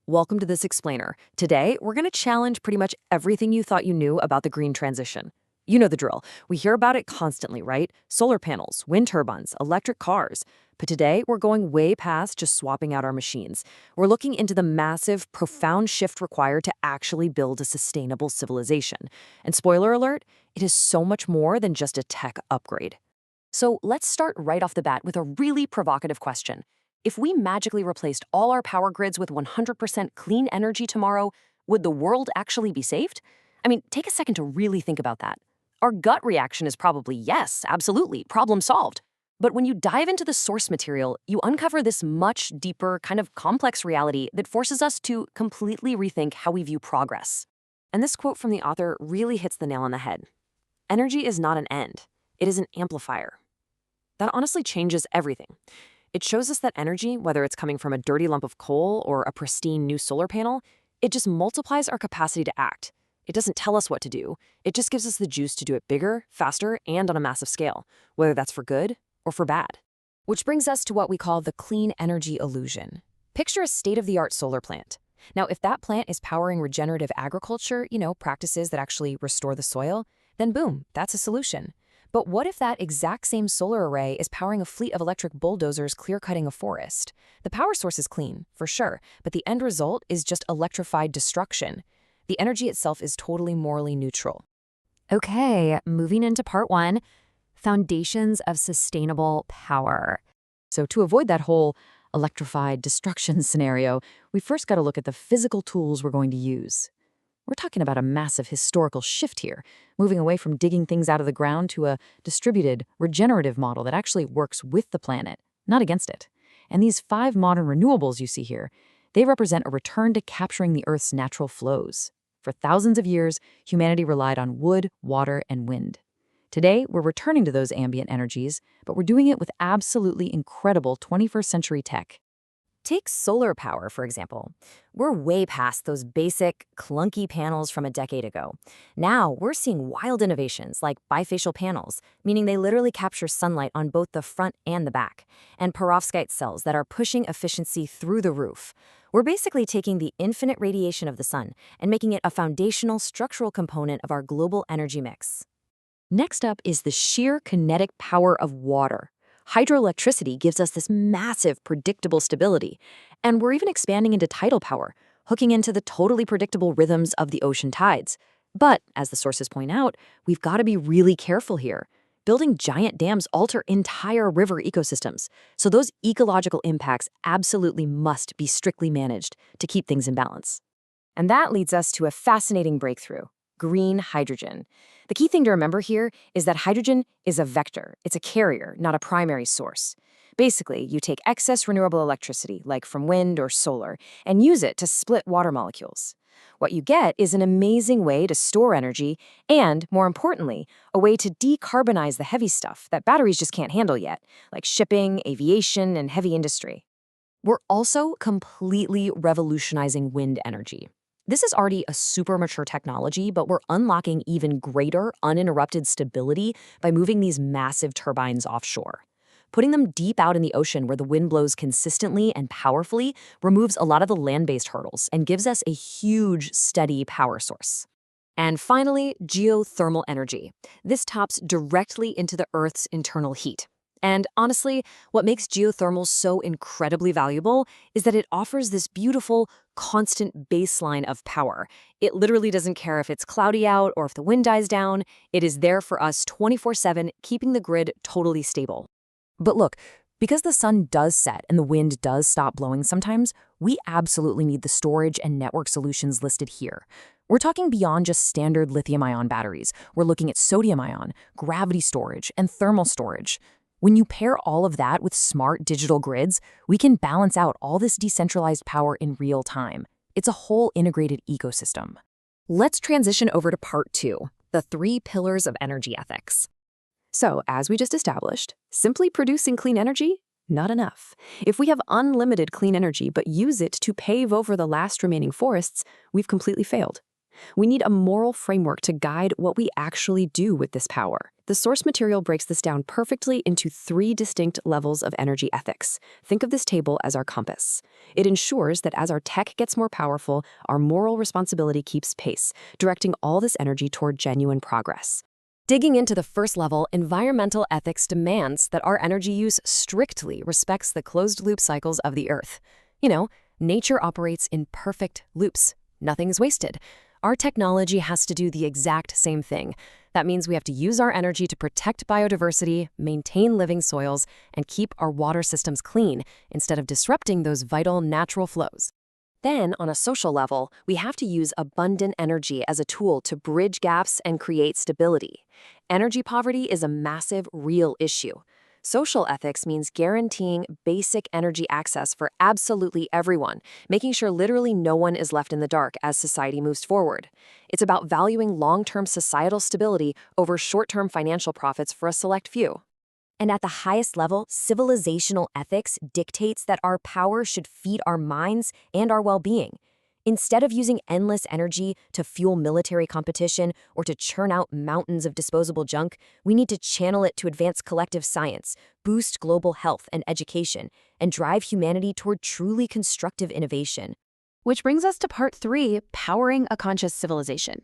Welcome to this explainer. Today, we're going to challenge pretty much everything you thought you knew about the green transition. You know the drill. We hear about it constantly, right? Solar panels, wind turbines, electric cars. But today, we're going way past just swapping out our machines. We're looking into the massive, profound shift required to actually build a sustainable civilization. And spoiler alert, it is so much more than just a tech upgrade. So let's start right off the bat with a really provocative question. If we magically replaced all our power grids with 100% clean energy tomorrow, would the world actually be saved? I mean, take a second to really think about that. Our gut reaction is probably yes, absolutely, problem solved. But when you dive into the source material, you uncover this much deeper, kind of complex reality that forces us to completely rethink how we view progress. And this quote from the author really hits the nail on the head. Energy is not an end, it is an amplifier. That honestly changes everything. It shows us that energy, whether it's coming from a dirty lump of coal or a pristine new solar panel, it just multiplies our capacity to act. It doesn't tell us what to do. It just gives us the juice to do it bigger, faster, and on a massive scale, whether that's for good or for bad. Which brings us to what we call the clean energy illusion. Picture a state-of-the-art solar plant. Now, if that plant is powering regenerative agriculture, practices that actually restore the soil, then boom, that's a solution. But what if that exact same solar array is powering a fleet of electric bulldozers clear-cutting a forest? The power source is clean, for sure, but the end result is just electrified destruction. The energy itself is totally morally neutral. Okay, moving into part one, foundations of sustainable power. So to avoid that whole electrified destruction scenario, we first got to look at the physical tools we're going to use. We're talking about a massive historical shift here, moving away from digging things out of the ground to a distributed, regenerative model that actually works with the planet, not against it. And these 5 modern renewables you see here, they represent a return to capturing the Earth's natural flows. For thousands of years, humanity relied on wood, water, and wind. Today, we're returning to those ambient energies, but we're doing it with absolutely incredible 21st century tech. Take solar power, for example. We're way past those basic, clunky panels from a decade ago. Now, we're seeing wild innovations like bifacial panels, meaning they literally capture sunlight on both the front and the back, and perovskite cells that are pushing efficiency through the roof. We're basically taking the infinite radiation of the sun and making it a foundational structural component of our global energy mix. Next up is the sheer kinetic power of water. Hydroelectricity gives us this massive, predictable stability. And we're even expanding into tidal power, hooking into the totally predictable rhythms of the ocean tides. But, as the sources point out, we've got to be really careful here. Building giant dams alter entire river ecosystems, so those ecological impacts absolutely must be strictly managed to keep things in balance. And that leads us to a fascinating breakthrough: green hydrogen. The key thing to remember here is that hydrogen is a vector. It's a carrier, not a primary source. Basically, you take excess renewable electricity, like from wind or solar, and use it to split water molecules. What you get is an amazing way to store energy and, more importantly, a way to decarbonize the heavy stuff that batteries just can't handle yet, like shipping, aviation, and heavy industry. We're also completely revolutionizing wind energy. This is already a super mature technology, but we're unlocking even greater uninterrupted stability by moving these massive turbines offshore. Putting them deep out in the ocean where the wind blows consistently and powerfully removes a lot of the land-based hurdles and gives us a huge, steady power source. And finally, geothermal energy. This taps directly into the Earth's internal heat. And honestly, what makes geothermal so incredibly valuable is that it offers this beautiful, constant baseline of power. It literally doesn't care if it's cloudy out or if the wind dies down. It is there for us 24/7, keeping the grid totally stable. But look, because the sun does set and the wind does stop blowing sometimes, we absolutely need the storage and network solutions listed here. We're talking beyond just standard lithium-ion batteries. We're looking at sodium-ion, gravity storage, and thermal storage. When you pair all of that with smart digital grids, we can balance out all this decentralized power in real time. It's a whole integrated ecosystem. Let's transition over to part 2, the 3 pillars of energy ethics. So, as we just established, simply producing clean energy? Not enough. If we have unlimited clean energy but use it to pave over the last remaining forests, we've completely failed. We need a moral framework to guide what we actually do with this power. The source material breaks this down perfectly into 3 distinct levels of energy ethics. Think of this table as our compass. It ensures that as our tech gets more powerful, our moral responsibility keeps pace, directing all this energy toward genuine progress. Digging into the first level, environmental ethics demands that our energy use strictly respects the closed-loop cycles of the Earth. Nature operates in perfect loops. Nothing is wasted. Our technology has to do the exact same thing. That means we have to use our energy to protect biodiversity, maintain living soils, and keep our water systems clean instead of disrupting those vital natural flows. Then, on a social level, we have to use abundant energy as a tool to bridge gaps and create stability. Energy poverty is a massive, real issue. Social ethics means guaranteeing basic energy access for absolutely everyone, making sure literally no one is left in the dark as society moves forward. It's about valuing long-term societal stability over short-term financial profits for a select few. And at the highest level, civilizational ethics dictates that our power should feed our minds and our well-being. Instead of using endless energy to fuel military competition or to churn out mountains of disposable junk, we need to channel it to advance collective science, boost global health and education, and drive humanity toward truly constructive innovation. Which brings us to part 3, powering a conscious civilization.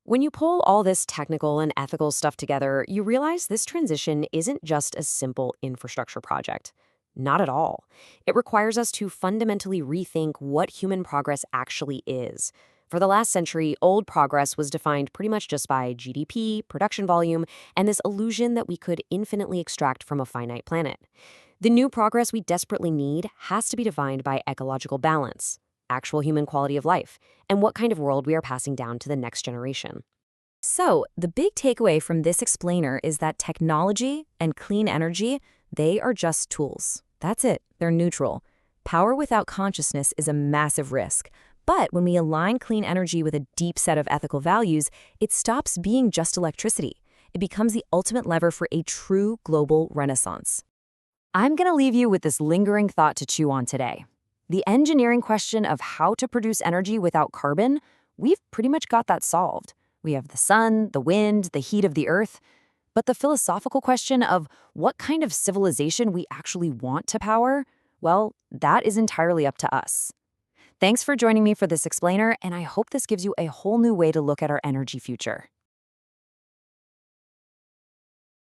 When you pull all this technical and ethical stuff together, you realize this transition isn't just a simple infrastructure project. Not at all. It requires us to fundamentally rethink what human progress actually is. For the last century, old progress was defined pretty much just by GDP, production volume, and this illusion that we could infinitely extract from a finite planet. The new progress we desperately need has to be defined by ecological balance, actual human quality of life, and what kind of world we are passing down to the next generation. So, the big takeaway from this explainer is that technology and clean energy, they are just tools. That's it. They're neutral. Power without consciousness is a massive risk. But when we align clean energy with a deep set of ethical values, it stops being just electricity. It becomes the ultimate lever for a true global renaissance. I'm going to leave you with this lingering thought to chew on today. The engineering question of how to produce energy without carbon, we've pretty much got that solved. We have the sun, the wind, the heat of the earth. But the philosophical question of what kind of civilization we actually want to power, well, that is entirely up to us. Thanks for joining me for this explainer, and I hope this gives you a whole new way to look at our energy future.